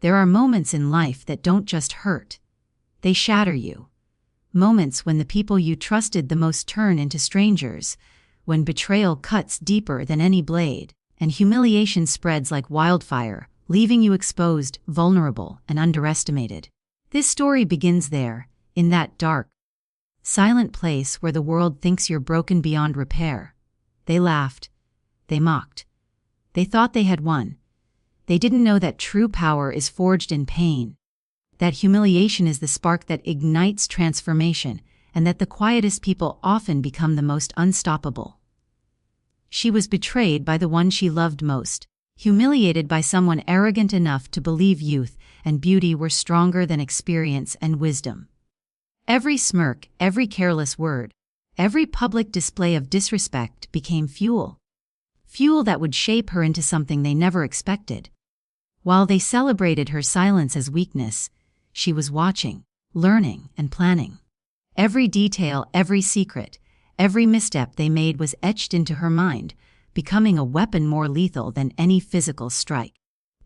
There are moments in life that don't just hurt. They shatter you. Moments when the people you trusted the most turn into strangers, when betrayal cuts deeper than any blade, and humiliation spreads like wildfire, leaving you exposed, vulnerable, and underestimated. This story begins there, in that dark, silent place where the world thinks you're broken beyond repair. They laughed. They mocked. They thought they had won. They didn't know that true power is forged in pain, that humiliation is the spark that ignites transformation, and that the quietest people often become the most unstoppable. She was betrayed by the one she loved most, humiliated by someone arrogant enough to believe youth and beauty were stronger than experience and wisdom. Every smirk, every careless word, every public display of disrespect became fuel. Fuel that would shape her into something they never expected. While they celebrated her silence as weakness, she was watching, learning, and planning. Every detail, every secret, every misstep they made was etched into her mind, becoming a weapon more lethal than any physical strike.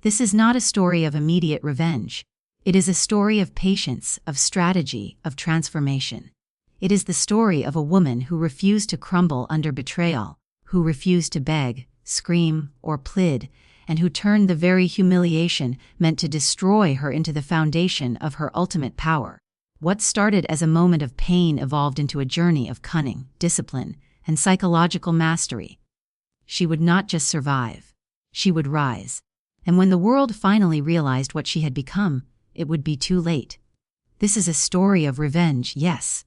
This is not a story of immediate revenge. It is a story of patience, of strategy, of transformation. It is the story of a woman who refused to crumble under betrayal, who refused to beg, scream, or plead, and who turned the very humiliation meant to destroy her into the foundation of her ultimate power. What started as a moment of pain evolved into a journey of cunning, discipline, and psychological mastery. She would not just survive. She would rise. And when the world finally realized what she had become, it would be too late. This is a story of revenge, yes.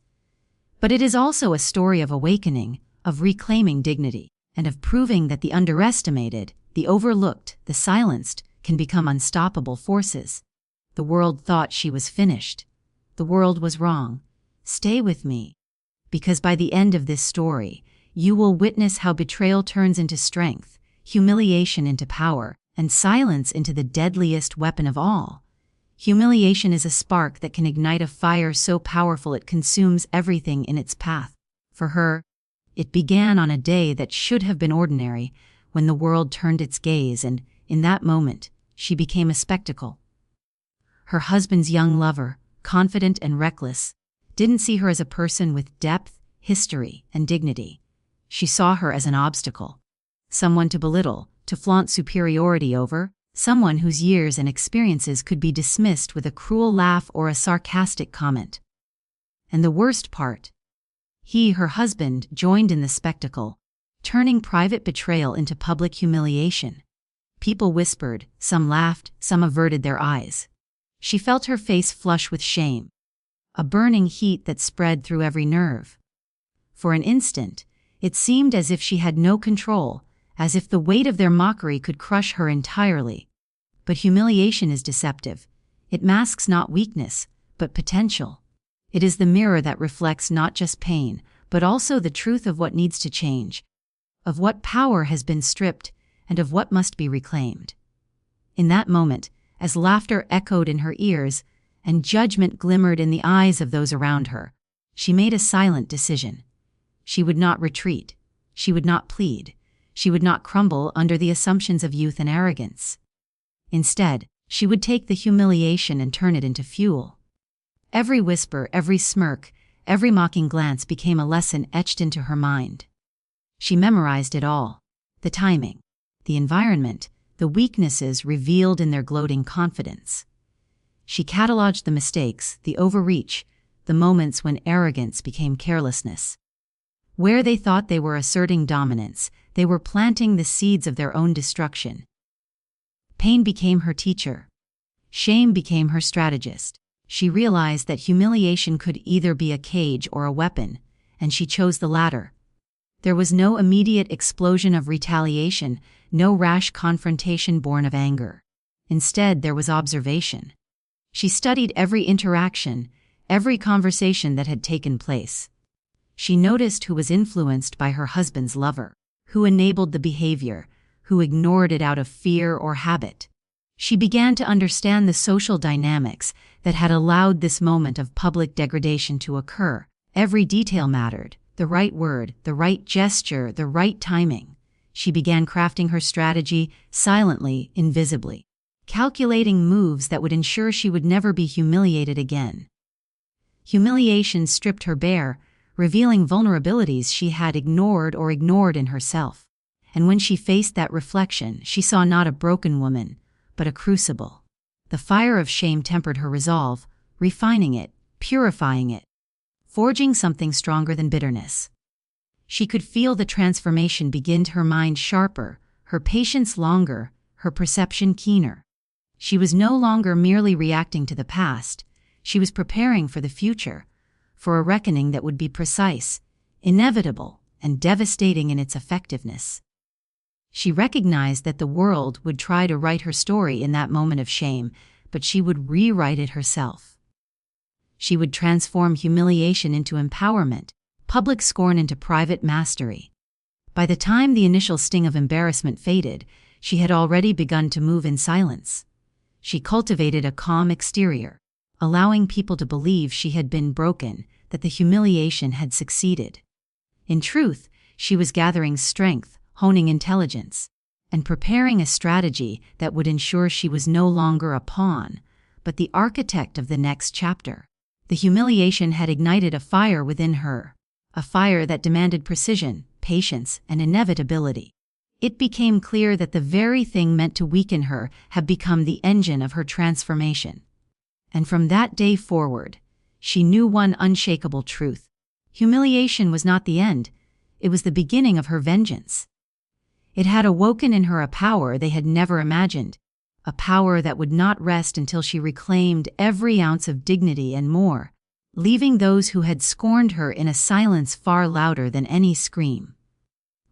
But it is also a story of awakening, of reclaiming dignity, and of proving that the underestimated, the overlooked, the silenced, can become unstoppable forces. The world thought she was finished. The world was wrong. Stay with me. Because by the end of this story, you will witness how betrayal turns into strength, humiliation into power, and silence into the deadliest weapon of all. Humiliation is a spark that can ignite a fire so powerful it consumes everything in its path. For her, it began on a day that should have been ordinary, when the world turned its gaze, and, in that moment, she became a spectacle. Her husband's young lover, confident and reckless, didn't see her as a person with depth, history, and dignity. She saw her as an obstacle, someone to belittle, to flaunt superiority over, someone whose years and experiences could be dismissed with a cruel laugh or a sarcastic comment. And the worst part, he, her husband, joined in the spectacle, turning private betrayal into public humiliation. People whispered, some laughed, some averted their eyes. She felt her face flush with shame, a burning heat that spread through every nerve. For an instant, it seemed as if she had no control, as if the weight of their mockery could crush her entirely. But humiliation is deceptive. It masks not weakness, but potential. It is the mirror that reflects not just pain, but also the truth of what needs to change, of what power has been stripped, and of what must be reclaimed. In that moment, as laughter echoed in her ears, and judgment glimmered in the eyes of those around her, she made a silent decision. She would not retreat. She would not plead. She would not crumble under the assumptions of youth and arrogance. Instead, she would take the humiliation and turn it into fuel. Every whisper, every smirk, every mocking glance became a lesson etched into her mind. She memorized it all. The timing, the environment, the weaknesses revealed in their gloating confidence. She cataloged the mistakes, the overreach, the moments when arrogance became carelessness. Where they thought they were asserting dominance, they were planting the seeds of their own destruction. Pain became her teacher. Shame became her strategist. She realized that humiliation could either be a cage or a weapon, and she chose the latter. There was no immediate explosion of retaliation, no rash confrontation born of anger. Instead, there was observation. She studied every interaction, every conversation that had taken place. She noticed who was influenced by her husband's lover, who enabled the behavior, who ignored it out of fear or habit. She began to understand the social dynamics that had allowed this moment of public degradation to occur. Every detail mattered, the right word, the right gesture, the right timing. She began crafting her strategy silently, invisibly. calculating moves that would ensure she would never be humiliated again. Humiliation stripped her bare, revealing vulnerabilities she had ignored in herself. And when she faced that reflection, she saw not a broken woman, but a crucible. The fire of shame tempered her resolve, refining it, purifying it, forging something stronger than bitterness. She could feel the transformation begin, her mind sharper, her patience longer, her perception keener. She was no longer merely reacting to the past, she was preparing for the future, for a reckoning that would be precise, inevitable, and devastating in its effectiveness. She recognized that the world would try to write her story in that moment of shame, but she would rewrite it herself. She would transform humiliation into empowerment, public scorn into private mastery. By the time the initial sting of embarrassment faded, she had already begun to move in silence. She cultivated a calm exterior, allowing people to believe she had been broken, that the humiliation had succeeded. In truth, she was gathering strength, honing intelligence, and preparing a strategy that would ensure she was no longer a pawn, but the architect of the next chapter. The humiliation had ignited a fire within her, a fire that demanded precision, patience, and inevitability. It became clear that the very thing meant to weaken her had become the engine of her transformation. And from that day forward, she knew one unshakable truth. Humiliation was not the end, it was the beginning of her vengeance. It had awoken in her a power they had never imagined, a power that would not rest until she reclaimed every ounce of dignity and more, leaving those who had scorned her in a silence far louder than any scream.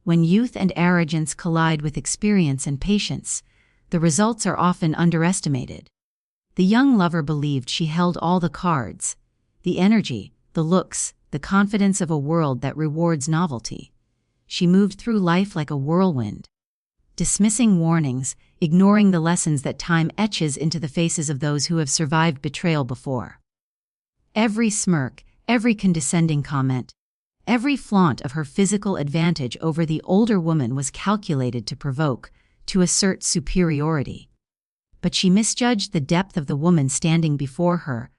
When youth and arrogance collide with experience and patience, the results are often underestimated. The young lover believed she held all the cards, the energy, the looks, the confidence of a world that rewards novelty. She moved through life like a whirlwind, dismissing warnings, ignoring the lessons that time etches into the faces of those who have survived betrayal before. Every smirk, every condescending comment, every flaunt of her physical advantage over the older woman was calculated to provoke, to assert superiority. But she misjudged the depth of the woman standing before her,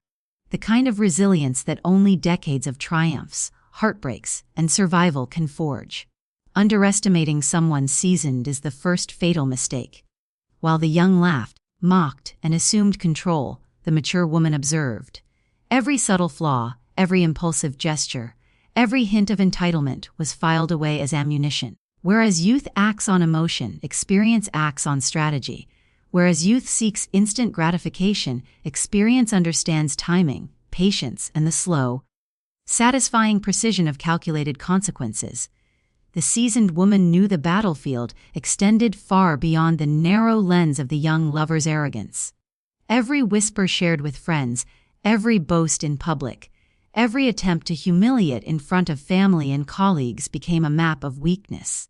the kind of resilience that only decades of triumphs, heartbreaks, and survival can forge. Underestimating someone seasoned is the first fatal mistake. While the young laughed, mocked, and assumed control, the mature woman observed. Every subtle flaw, every impulsive gesture, every hint of entitlement was filed away as ammunition. Whereas youth acts on emotion, experience acts on strategy. Whereas youth seeks instant gratification, experience understands timing, patience, and the slow, satisfying precision of calculated consequences. The seasoned woman knew the battlefield extended far beyond the narrow lens of the young lover's arrogance. Every whisper shared with friends, every boast in public, every attempt to humiliate in front of family and colleagues became a map of weakness.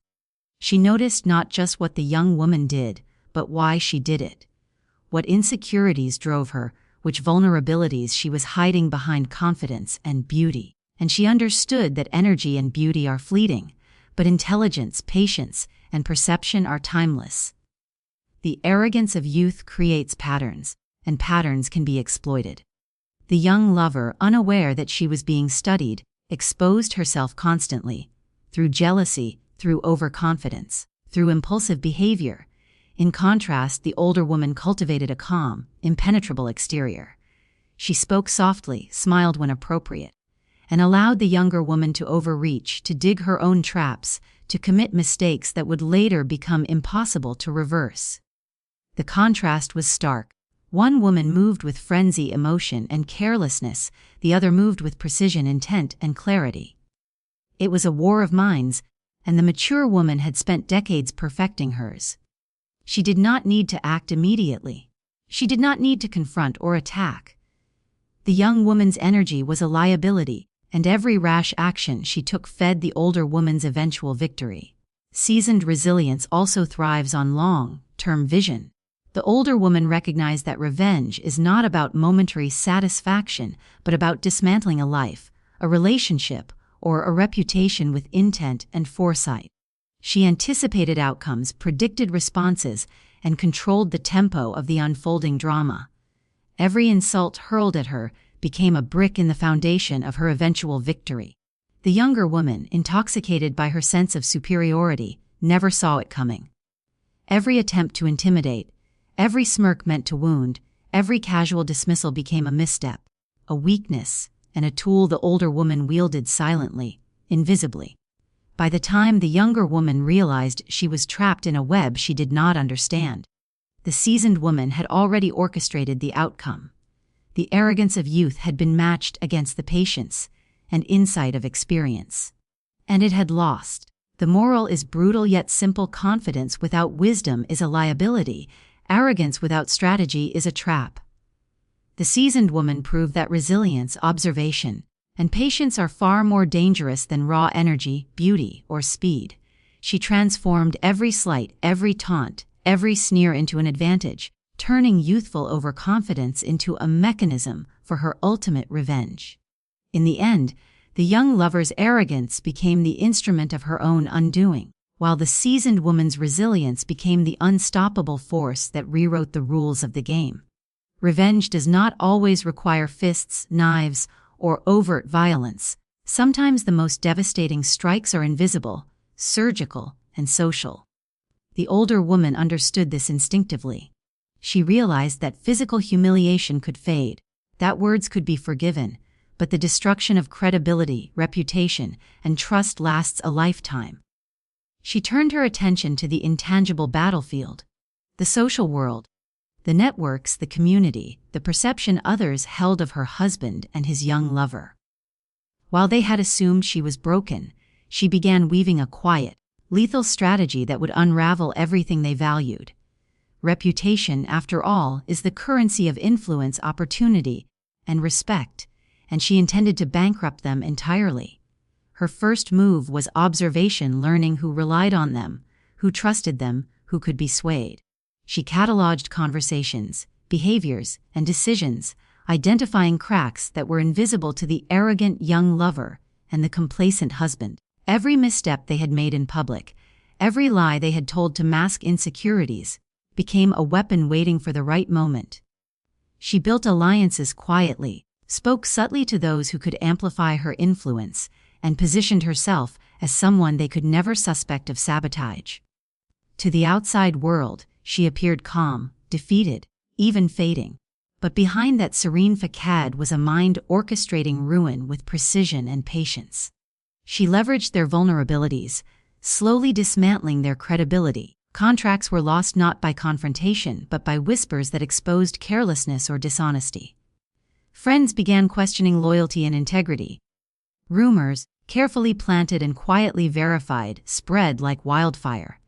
She noticed not just what the young woman did, but why she did it. What insecurities drove her, which vulnerabilities she was hiding behind confidence and beauty. And she understood that energy and beauty are fleeting, but intelligence, patience, and perception are timeless. The arrogance of youth creates patterns, and patterns can be exploited. The young lover, unaware that she was being studied, exposed herself constantly, through jealousy, through overconfidence, through impulsive behavior. In contrast, the older woman cultivated a calm, impenetrable exterior. She spoke softly, smiled when appropriate, and allowed the younger woman to overreach, to dig her own traps, to commit mistakes that would later become impossible to reverse. The contrast was stark. One woman moved with frenzy, emotion, and carelessness, the other moved with precision, intent, and clarity. It was a war of minds, and the mature woman had spent decades perfecting hers. She did not need to act immediately. She did not need to confront or attack. The young woman's energy was a liability, and every rash action she took fed the older woman's eventual victory. Seasoned resilience also thrives on long-term vision. The older woman recognized that revenge is not about momentary satisfaction, but about dismantling a life, a relationship, or a reputation with intent and foresight. She anticipated outcomes, predicted responses, and controlled the tempo of the unfolding drama. Every insult hurled at her became a brick in the foundation of her eventual victory. The younger woman, intoxicated by her sense of superiority, never saw it coming. Every attempt to intimidate, every smirk meant to wound, every casual dismissal became a misstep, a weakness, and a tool the older woman wielded silently, invisibly. By the time the younger woman realized she was trapped in a web she did not understand, the seasoned woman had already orchestrated the outcome. The arrogance of youth had been matched against the patience and insight of experience. And it had lost. The moral is brutal yet simple: confidence without wisdom is a liability, arrogance without strategy is a trap. The seasoned woman proved that resilience, observation, and patience are far more dangerous than raw energy, beauty, or speed. She transformed every slight, every taunt, every sneer into an advantage, turning youthful overconfidence into a mechanism for her ultimate revenge. In the end, the young lover's arrogance became the instrument of her own undoing, while the seasoned woman's resilience became the unstoppable force that rewrote the rules of the game. Revenge does not always require fists, knives, or overt violence. Sometimes the most devastating strikes are invisible, surgical, and social. The older woman understood this instinctively. She realized that physical humiliation could fade, that words could be forgiven, but the destruction of credibility, reputation, and trust lasts a lifetime. She turned her attention to the intangible battlefield, the social world, the networks, the community, the perception others held of her husband and his young lover. While they had assumed she was broken, she began weaving a quiet, lethal strategy that would unravel everything they valued. Reputation, after all, is the currency of influence, opportunity, and respect, and she intended to bankrupt them entirely. Her first move was observation, learning who relied on them, who trusted them, who could be swayed. She cataloged conversations, behaviors, and decisions, identifying cracks that were invisible to the arrogant young lover and the complacent husband. Every misstep they had made in public, every lie they had told to mask insecurities, became a weapon waiting for the right moment. She built alliances quietly, spoke subtly to those who could amplify her influence, and positioned herself as someone they could never suspect of sabotage. To the outside world, she appeared calm, defeated, even fading. But behind that serene facade was a mind orchestrating ruin with precision and patience. She leveraged their vulnerabilities, slowly dismantling their credibility. Contracts were lost not by confrontation, but by whispers that exposed carelessness or dishonesty. Friends began questioning loyalty and integrity. Rumors, carefully planted and quietly verified, spread like wildfire.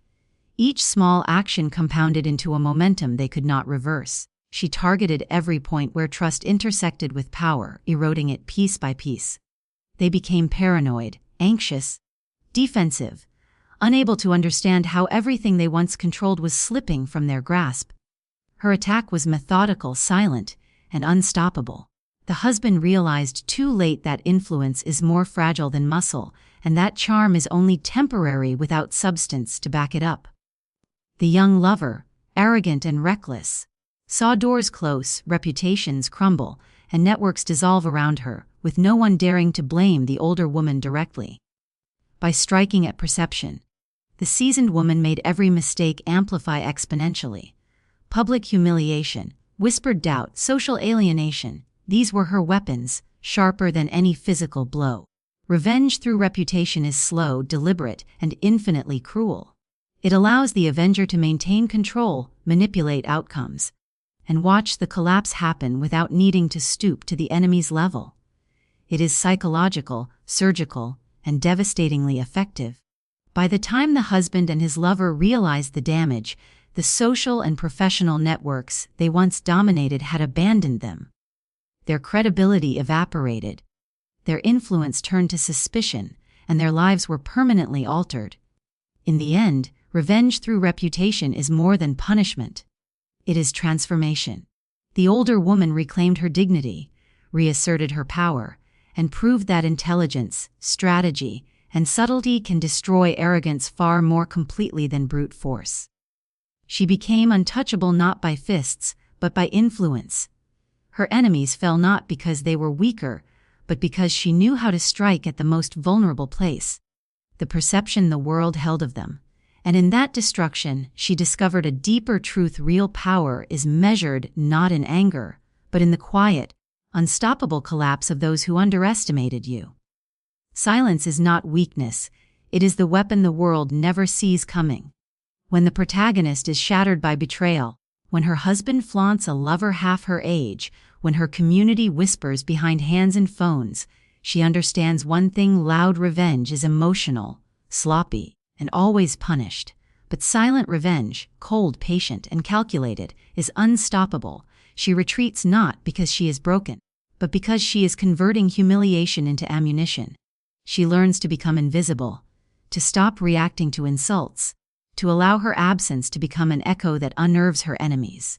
Each small action compounded into a momentum they could not reverse. She targeted every point where trust intersected with power, eroding it piece by piece. They became paranoid, anxious, defensive, unable to understand how everything they once controlled was slipping from their grasp. Her attack was methodical, silent, and unstoppable. The husband realized too late that influence is more fragile than muscle, and that charm is only temporary without substance to back it up. The young lover, arrogant and reckless, saw doors close, reputations crumble, and networks dissolve around her, with no one daring to blame the older woman directly. By striking at perception, the seasoned woman made every mistake amplify exponentially. Public humiliation, whispered doubt, social alienation, these were her weapons, sharper than any physical blow. Revenge through reputation is slow, deliberate, and infinitely cruel. It allows the avenger to maintain control, manipulate outcomes, and watch the collapse happen without needing to stoop to the enemy's level. It is psychological, surgical, and devastatingly effective. By the time the husband and his lover realized the damage, the social and professional networks they once dominated had abandoned them. Their credibility evaporated, their influence turned to suspicion, and their lives were permanently altered. In the end, revenge through reputation is more than punishment. It is transformation. The older woman reclaimed her dignity, reasserted her power, and proved that intelligence, strategy, and subtlety can destroy arrogance far more completely than brute force. She became untouchable not by fists, but by influence. Her enemies fell not because they were weaker, but because she knew how to strike at the most vulnerable place, the perception the world held of them. And in that destruction, she discovered a deeper truth: real power is measured not in anger, but in the quiet, unstoppable collapse of those who underestimated you. Silence is not weakness, it is the weapon the world never sees coming. When the protagonist is shattered by betrayal, when her husband flaunts a lover half her age, when her community whispers behind hands and phones, she understands one thing: loud revenge is emotional, sloppy, and always punished. But silent revenge, cold, patient, and calculated, is unstoppable. She retreats not because she is broken, but because she is converting humiliation into ammunition. She learns to become invisible, to stop reacting to insults, to allow her absence to become an echo that unnerves her enemies.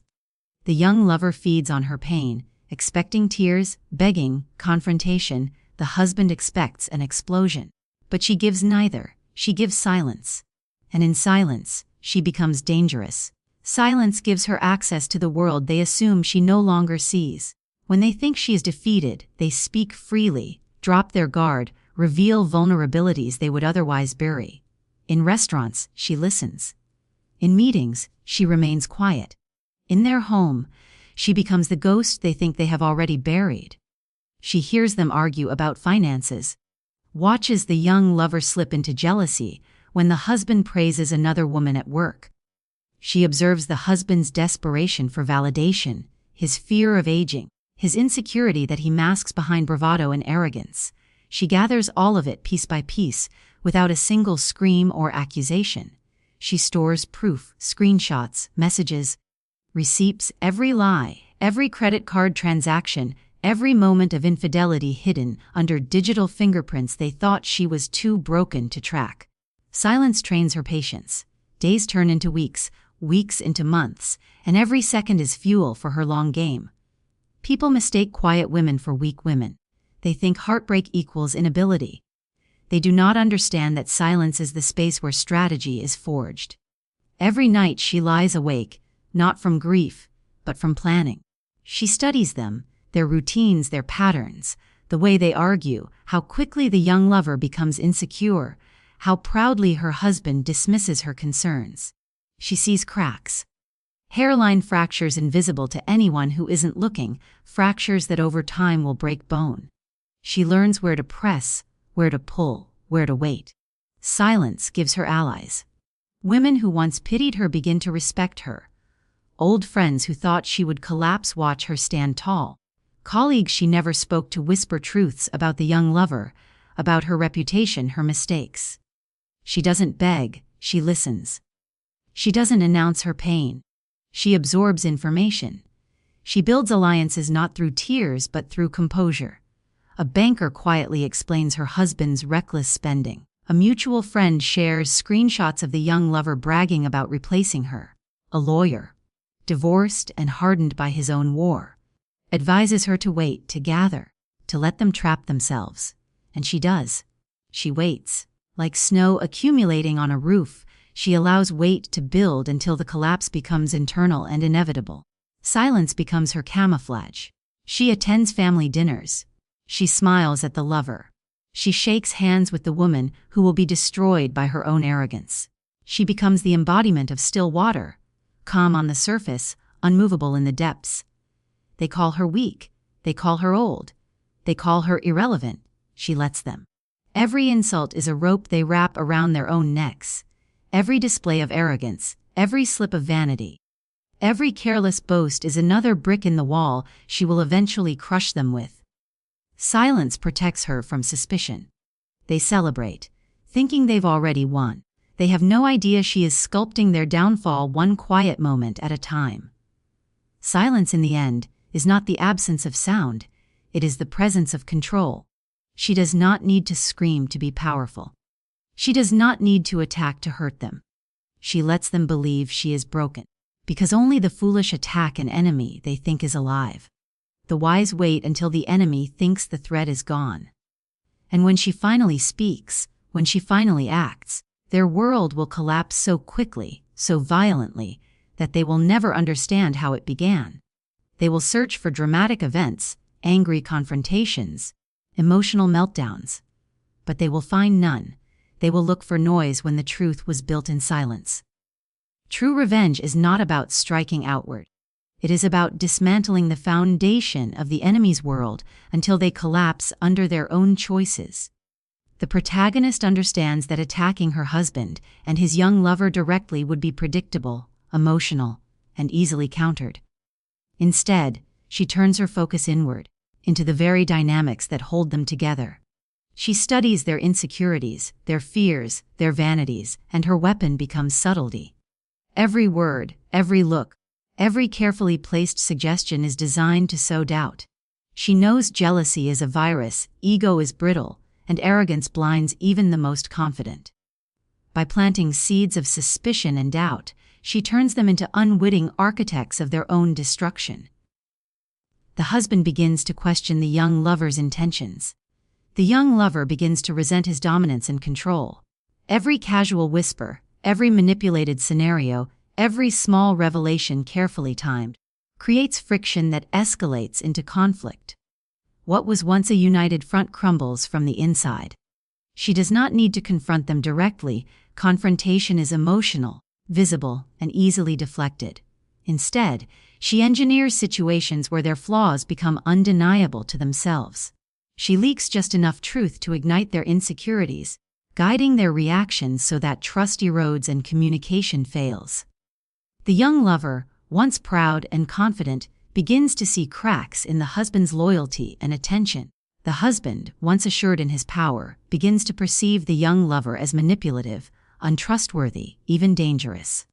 The young lover feeds on her pain, expecting tears, begging, confrontation. The husband expects an explosion. But she gives neither. She gives silence. And in silence, she becomes dangerous. Silence gives her access to the world they assume she no longer sees. When they think she is defeated, they speak freely, drop their guard, reveal vulnerabilities they would otherwise bury. In restaurants, she listens. In meetings, she remains quiet. In their home, she becomes the ghost they think they have already buried. She hears them argue about finances, watches the young lover slip into jealousy when the husband praises another woman at work. She observes the husband's desperation for validation, his fear of aging, his insecurity that he masks behind bravado and arrogance. She gathers all of it piece by piece, without a single scream or accusation. She stores proof, screenshots, messages, receipts, every lie, every credit card transaction, every moment of infidelity hidden under digital fingerprints they thought she was too broken to track. Silence trains her patience. Days turn into weeks, weeks into months, and every second is fuel for her long game. People mistake quiet women for weak women. They think heartbreak equals inability. They do not understand that silence is the space where strategy is forged. Every night she lies awake, not from grief, but from planning. She studies them, their routines, their patterns, the way they argue, how quickly the young lover becomes insecure, how proudly her husband dismisses her concerns. She sees cracks. Hairline fractures invisible to anyone who isn't looking, fractures that over time will break bone. She learns where to press, where to pull, where to wait. Silence gives her allies. Women who once pitied her begin to respect her. Old friends who thought she would collapse watch her stand tall. Colleagues she never spoke to whisper truths about the young lover, about her reputation, her mistakes. She doesn't beg, she listens. She doesn't announce her pain. She absorbs information. She builds alliances not through tears but through composure. A banker quietly explains her husband's reckless spending. A mutual friend shares screenshots of the young lover bragging about replacing her. A lawyer, divorced and hardened by his own war, advises her to wait, to gather, to let them trap themselves. And she does. She waits. Like snow accumulating on a roof, she allows weight to build until the collapse becomes internal and inevitable. Silence becomes her camouflage. She attends family dinners. She smiles at the lover. She shakes hands with the woman who will be destroyed by her own arrogance. She becomes the embodiment of still water, calm on the surface, unmovable in the depths. They call her weak. They call her old. They call her irrelevant. She lets them. Every insult is a rope they wrap around their own necks. Every display of arrogance, every slip of vanity, every careless boast is another brick in the wall she will eventually crush them with. Silence protects her from suspicion. They celebrate, thinking they've already won. They have no idea she is sculpting their downfall one quiet moment at a time. Silence, in the end, is not the absence of sound, it is the presence of control. She does not need to scream to be powerful. She does not need to attack to hurt them. She lets them believe she is broken, because only the foolish attack an enemy they think is alive. The wise wait until the enemy thinks the threat is gone. And when she finally speaks, when she finally acts, their world will collapse so quickly, so violently, that they will never understand how it began. They will search for dramatic events, angry confrontations, emotional meltdowns. But they will find none. They will look for noise when the truth was built in silence. True revenge is not about striking outward. It is about dismantling the foundation of the enemy's world until they collapse under their own choices. The protagonist understands that attacking her husband and his young lover directly would be predictable, emotional, and easily countered. Instead, she turns her focus inward, into the very dynamics that hold them together. She studies their insecurities, their fears, their vanities, and her weapon becomes subtlety. Every word, every look, every carefully placed suggestion is designed to sow doubt. She knows jealousy is a virus, ego is brittle, and arrogance blinds even the most confident. By planting seeds of suspicion and doubt, she turns them into unwitting architects of their own destruction. The husband begins to question the young lover's intentions. The young lover begins to resent his dominance and control. Every casual whisper, every manipulated scenario, every small revelation carefully timed, creates friction that escalates into conflict. What was once a united front crumbles from the inside. She does not need to confront them directly. Confrontation is emotional, visible, and easily deflected. Instead, she engineers situations where their flaws become undeniable to themselves. She leaks just enough truth to ignite their insecurities, guiding their reactions so that trust erodes and communication fails. The young lover, once proud and confident, begins to see cracks in the husband's loyalty and attention. The husband, once assured in his power, begins to perceive the young lover as manipulative, untrustworthy, even dangerous.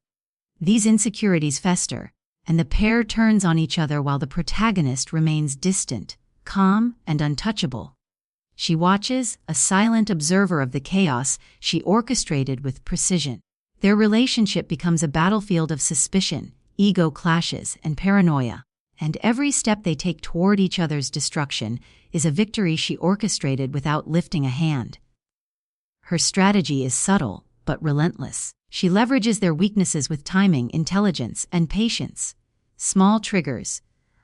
These insecurities fester, and the pair turns on each other while the protagonist remains distant, calm, and untouchable. She watches, a silent observer of the chaos she orchestrated with precision. Their relationship becomes a battlefield of suspicion, ego clashes, and paranoia, and every step they take toward each other's destruction is a victory she orchestrated without lifting a hand. Her strategy is subtle, but relentless. She leverages their weaknesses with timing, intelligence, and patience. Small triggers,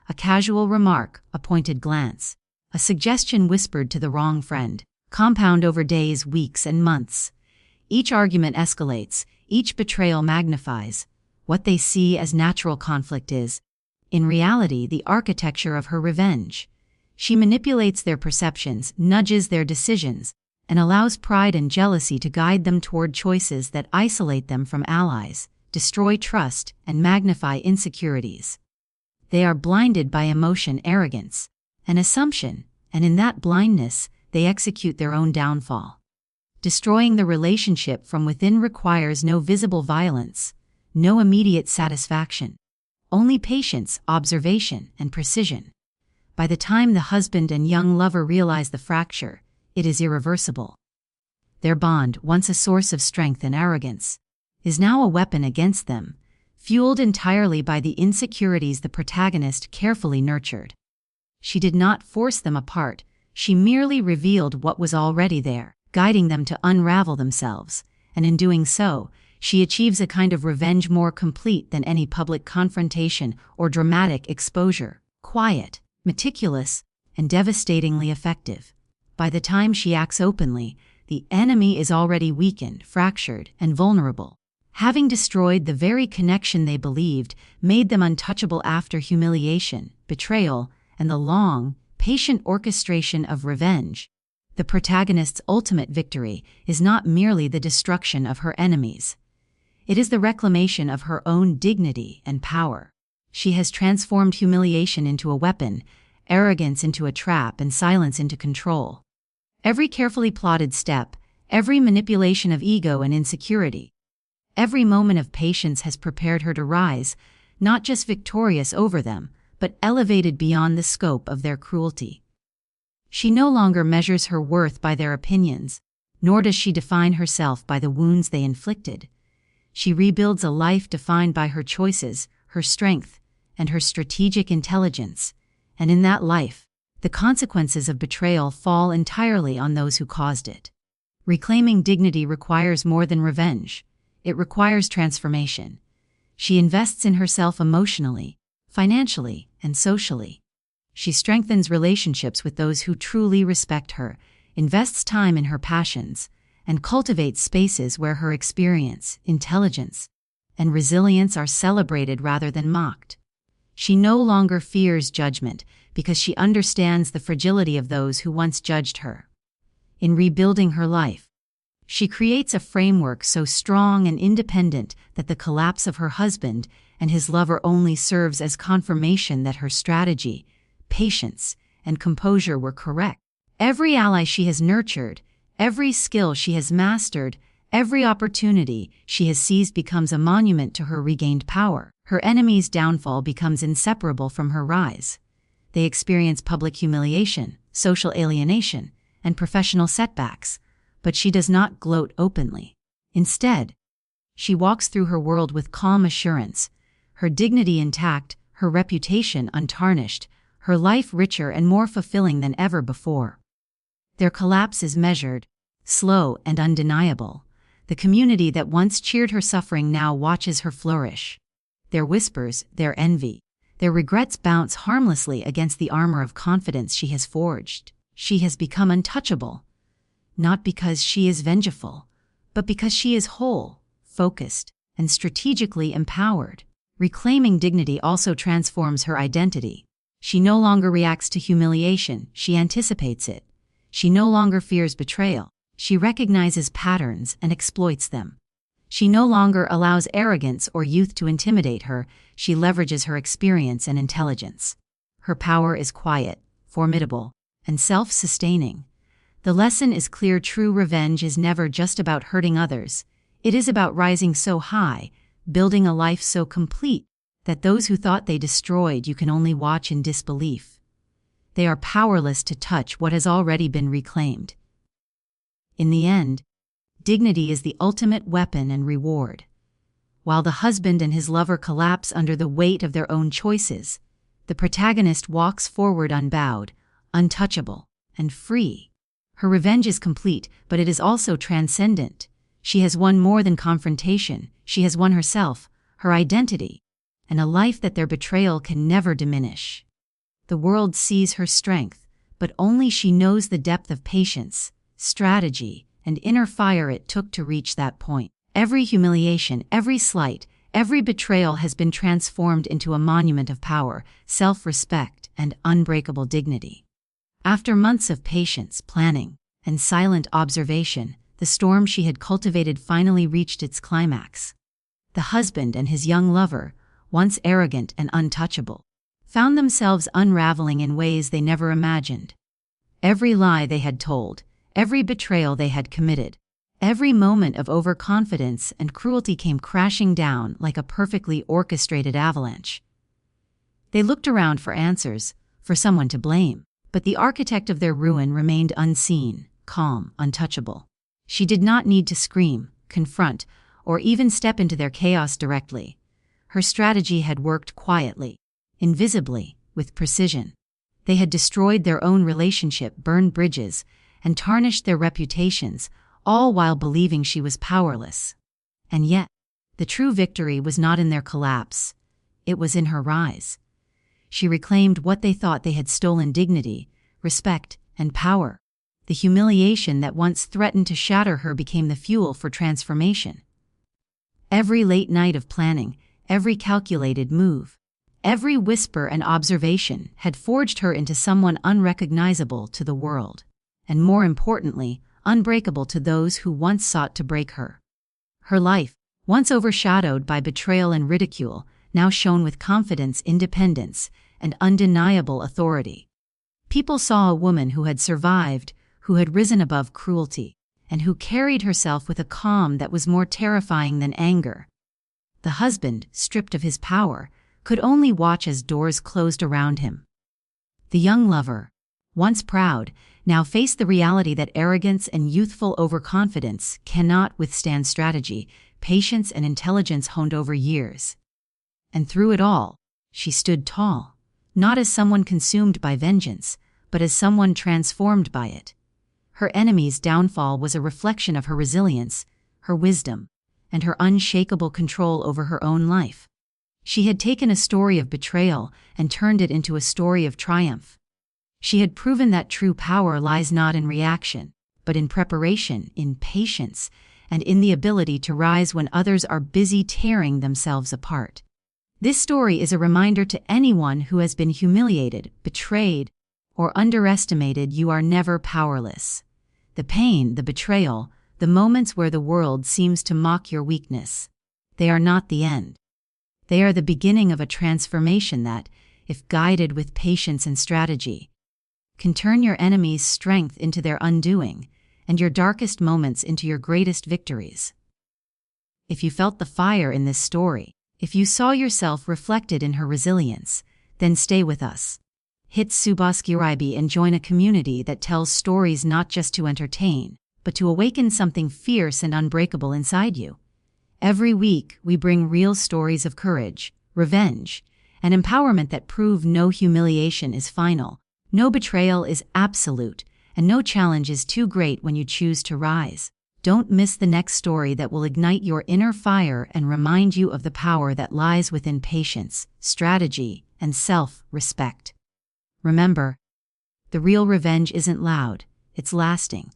a casual remark, a pointed glance, a suggestion whispered to the wrong friend, compound over days, weeks, and months. Each argument escalates, each betrayal magnifies. What they see as natural conflict is, in reality, the architecture of her revenge. She manipulates their perceptions, nudges their decisions, and allows pride and jealousy to guide them toward choices that isolate them from allies, destroy trust, and magnify insecurities. They are blinded by emotion, arrogance, and assumption, and in that blindness, they execute their own downfall. Destroying the relationship from within requires no visible violence, no immediate satisfaction, only patience, observation, and precision. By the time the husband and young lover realize the fracture, it is irreversible. Their bond, once a source of strength and arrogance, is now a weapon against them, fueled entirely by the insecurities the protagonist carefully nurtured. She did not force them apart, she merely revealed what was already there, guiding them to unravel themselves, and in doing so, she achieves a kind of revenge more complete than any public confrontation or dramatic exposure, quiet, meticulous, and devastatingly effective. By the time she acts openly, the enemy is already weakened, fractured, and vulnerable. Having destroyed the very connection they believed made them untouchable after humiliation, betrayal, and the long, patient orchestration of revenge, the protagonist's ultimate victory is not merely the destruction of her enemies. It is the reclamation of her own dignity and power. She has transformed humiliation into a weapon, arrogance into a trap, and silence into control. Every carefully plotted step, every manipulation of ego and insecurity, every moment of patience has prepared her to rise, not just victorious over them, but elevated beyond the scope of their cruelty. She no longer measures her worth by their opinions, nor does she define herself by the wounds they inflicted. She rebuilds a life defined by her choices, her strength, and her strategic intelligence, and in that life, the consequences of betrayal fall entirely on those who caused it. Reclaiming dignity requires more than revenge. It requires transformation. She invests in herself emotionally, financially, and socially. She strengthens relationships with those who truly respect her, invests time in her passions, and cultivates spaces where her experience, intelligence, and resilience are celebrated rather than mocked. She no longer fears judgment because she understands the fragility of those who once judged her. In rebuilding her life, she creates a framework so strong and independent that the collapse of her husband and his lover only serves as confirmation that her strategy, patience, and composure were correct. Every ally she has nurtured, every skill she has mastered, every opportunity she has seized becomes a monument to her regained power. Her enemy's downfall becomes inseparable from her rise. They experience public humiliation, social alienation, and professional setbacks, but she does not gloat openly. Instead, she walks through her world with calm assurance, her dignity intact, her reputation untarnished, her life richer and more fulfilling than ever before. Their collapse is measured, slow, and undeniable. The community that once cheered her suffering now watches her flourish. Their whispers, their envy, their regrets bounce harmlessly against the armor of confidence she has forged. She has become untouchable, not because she is vengeful, but because she is whole, focused, and strategically empowered. Reclaiming dignity also transforms her identity. She no longer reacts to humiliation, she anticipates it. She no longer fears betrayal, she recognizes patterns and exploits them. She no longer allows arrogance or youth to intimidate her, she leverages her experience and intelligence. Her power is quiet, formidable, and self-sustaining. The lesson is clear: true revenge is never just about hurting others. It is about rising so high, building a life so complete, that those who thought they destroyed you can only watch in disbelief. They are powerless to touch what has already been reclaimed. In the end, dignity is the ultimate weapon and reward. While the husband and his lover collapse under the weight of their own choices, the protagonist walks forward unbowed, untouchable, and free. Her revenge is complete, but it is also transcendent. She has won more than confrontation. She has won herself, her identity, and a life that their betrayal can never diminish. The world sees her strength, but only she knows the depth of patience, strategy, and inner fire it took to reach that point. Every humiliation, every slight, every betrayal has been transformed into a monument of power, self-respect, and unbreakable dignity. After months of patience, planning, and silent observation, the storm she had cultivated finally reached its climax. The husband and his young lover, once arrogant and untouchable, found themselves unraveling in ways they never imagined. Every lie they had told, every betrayal they had committed, every moment of overconfidence and cruelty came crashing down like a perfectly orchestrated avalanche. They looked around for answers, for someone to blame, but the architect of their ruin remained unseen, calm, untouchable. She did not need to scream, confront, or even step into their chaos directly. Her strategy had worked quietly, invisibly, with precision. They had destroyed their own relationship, burned bridges, and tarnished their reputations, all while believing she was powerless. And yet, the true victory was not in their collapse. It was in her rise. She reclaimed what they thought they had stolen: dignity, respect, and power. The humiliation that once threatened to shatter her became the fuel for transformation. Every late night of planning, every calculated move, every whisper and observation had forged her into someone unrecognizable to the world, and more importantly, unbreakable to those who once sought to break her. Her life, once overshadowed by betrayal and ridicule, now shone with confidence, independence, and undeniable authority. People saw a woman who had survived, who had risen above cruelty, and who carried herself with a calm that was more terrifying than anger. The husband, stripped of his power, could only watch as doors closed around him. The young lover, once proud, now faced the reality that arrogance and youthful overconfidence cannot withstand strategy, patience, and intelligence honed over years. And through it all, she stood tall, not as someone consumed by vengeance, but as someone transformed by it. Her enemy's downfall was a reflection of her resilience, her wisdom, and her unshakable control over her own life. She had taken a story of betrayal and turned it into a story of triumph. She had proven that true power lies not in reaction, but in preparation, in patience, and in the ability to rise when others are busy tearing themselves apart. This story is a reminder to anyone who has been humiliated, betrayed, or underestimated: you are never powerless. The pain, the betrayal, the moments where the world seems to mock your weakness, they are not the end. They are the beginning of a transformation that, if guided with patience and strategy, can turn your enemy's strength into their undoing, and your darkest moments into your greatest victories. If you felt the fire in this story, if you saw yourself reflected in her resilience, then stay with us. Hit subscribe and join a community that tells stories not just to entertain, but to awaken something fierce and unbreakable inside you. Every week, we bring real stories of courage, revenge, and empowerment that prove no humiliation is final, no betrayal is absolute, and no challenge is too great when you choose to rise. Don't miss the next story that will ignite your inner fire and remind you of the power that lies within patience, strategy, and self-respect. Remember, the real revenge isn't loud, it's lasting,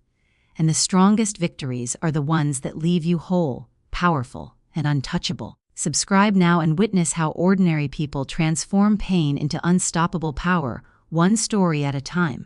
and the strongest victories are the ones that leave you whole, powerful, and untouchable. Subscribe now and witness how ordinary people transform pain into unstoppable power, one story at a time.